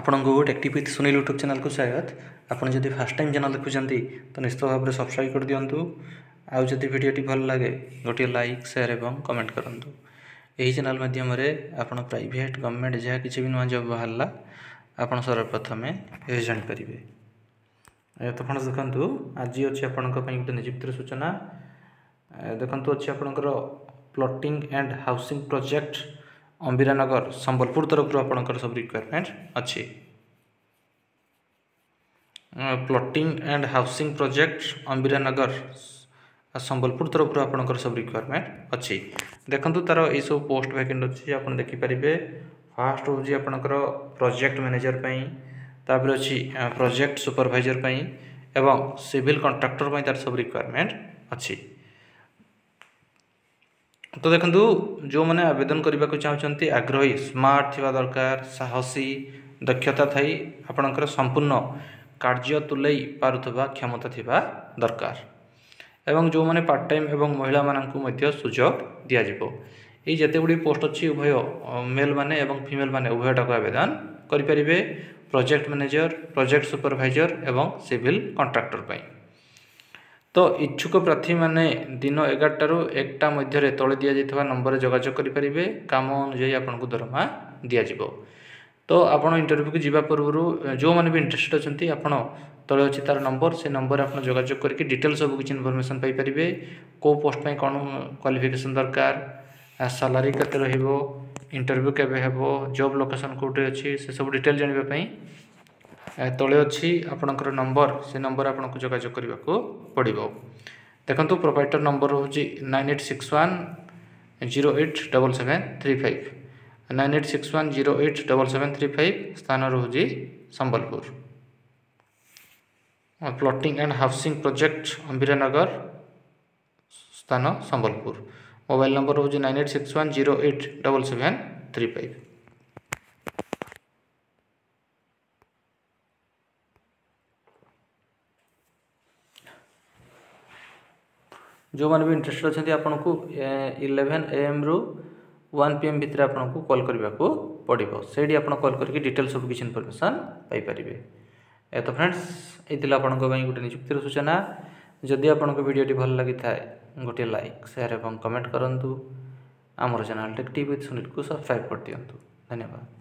आपन को टेक्टिव with Sunil YouTube channel को स्वागत। आपन जदि फर्स्ट टाइम चैनल देखुंती तो निश्चित भाव में सब्सक्राइब कर दिंतु। आउ जदि वीडियोटी भल लगे गोटे लाइक शेयर एवं कमेंट करूँ। यही चैनल माध्यम आपन प्राइवेट गवर्नमेंट जहाँ किसी भी नुआ जब बाहर आपन सर्वप्रथम ये जानीपर। तो फ्रेंड्स देखु आज अच्छे आपण गोटे निजुक्तिर सूचना देखु अच्छे आपणकर plotting and housing project Ambiranagar Sambalpur तरफ आपणकर सब रिक्वायरमेंट अच्छी। Plotting and housing project Ambiranagar Sambalpur तरफ आपणकर सब रिक्वायरमेंट अच्छी। देखो तार ये सब पोस्ट वैकेंट अच्छी आप देखिपारे। फास्ट हूँ आपणकर प्रोजेक्ट मैनेजर तापर अच्छी प्रोजेक्ट सुपरवाइजर एवं सिविल कंट्राक्टर तार सब रिक्वायरमेंट अच्छी। तो देखो जो मैंने आवेदन करने को चाहते आग्रही स्मार्ट थिबा दरकार, साहसी दक्षता थी आपणकर संपूर्ण कार्य तुलई पारुथबा क्षमता थिबा दरकार एवं जो मैंने पार्ट टाइम एवं महिला मानकु मध्य सुजोग दिया जिवो। ये जते गुडी पोस्ट अच्छी उभय मेल माने एवं फीमेल माने उभयटाक आवेदन करें। प्रोजेक्ट मैनेजर, प्रोजेक्ट सुपरवाइजर एवं सिविल कंट्राक्टर पाई। तो इच्छुक प्रार्थी माने दिन 11 रू 1 मध्य तले दि जाइए नंबर जोगाजोग करेंगे। काम अनुजाई आपको दरमा दिज्व। तो आपड़ इंटरव्यू को जीवा पूर्व जो मैंने भी इंटरेस्टेड अच्छा आपड़ तले अच्छी तार नंबर से नंबर आप जोगाजोग करके डिटेल सब किसी इनफॉरमेशन पाइपर। कौ पोस्ट कौन क्वालिफिकेशन दरकार, सैलरी केते रहिबो, इंटरव्यू केबे हेबो, जॉब लोकेशन कोटे अच्छी से सब डिटेल जानापी तले अच्छी आपणकर नंबर से नंबर आपको जोगाजोग करने को पड़ो। देखो प्रोवाइडर नंबर हूँ 9861087735 9861087735 स्थान रोजी Sambalpur. Plotting and housing project Ambiranagar स्थान संबलपुर। मोबाइल नंबर हूँ 9861087735। जो मैंने भी इंटरेस्टेड अच्छा आपन को 11 AM रु 1 PM भितर आपन को कॉल करने को पड़ो। से आप कॉल करके डिटेल सब किसी इनफॉरमेशन पाइपर। तो फ्रेंड्स ये गोटे निजुक्तिर सूचना। जदि आपन को वीडियोटी भल लगी थाए गोटे लाइक शेयर एवं कमेंट करूँ। आमर चैनल टेक्टिव विथ सुनील को सब्सक्राइब कर दिंतु। धन्यवाद।